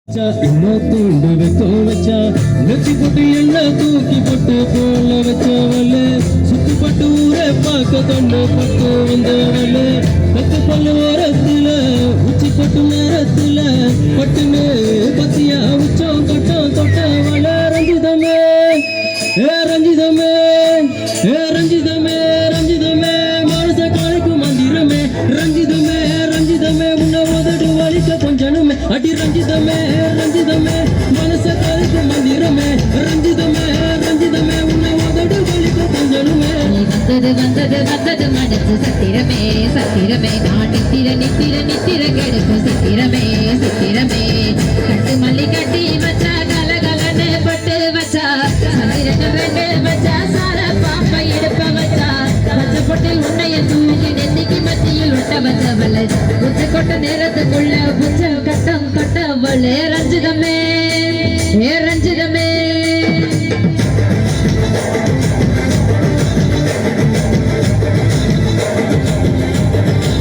இன்னும் தூண்டு வைக்க வச்சா நெத்தி போட்டு எண்ணெய் தூக்கி போட்டு போல வச்சவள சுத்தி பட்டு ஊரை பார்க்க கண்டு பட்டு வந்தவள பத்து பல்லு ஓரத்துல உச்சி கொட்டு நேரத்துல பட்டுன்னு பத்தியா உச்சம் தொட்டம் தொட்டவள ரஞ்சிதமே ரஞ்சிதமே ரஞ்சிதமே ரஞ்சிதமே மனச காலைக்கு மந்திரமே ரஞ்சிதமே ரஞ்சிதமே உன்னை உதடு வலிக்க கொஞ்சனுமே அடி ரஞ்சிதமே ரஞ்சிதமே மனச காலைக்கு மந்திரமே ரஞ்சிதமே ரஞ்சிதமே உன்னை உதடு வலிக்க கொஞ்சனுமே வந்தது வந்தது வந்தது மனசு சத்திரமே சத்திரமே நான் நித்திர நித்திர நித்திர கெடுக்கும் சித்திரமே சித்திரமே கட்டு மல்லி கட்டி வச்சா கலகலன்னு பட்டு வச்சா சந்திரன்னு ரெண்டு வச்சா சார பாப்பை எடுப்ப வச்சா பச்சை பொட்டில் உன்னைய தூக்கி நெத்திக்கு மத்தியில் ஒட்ட வச்சவள புச்ச கொட்ட நேரத்துக்குள்ள புச்ச கட்டம் கட்டவளே ரஞ்சிதமே ரஞ்சிதமே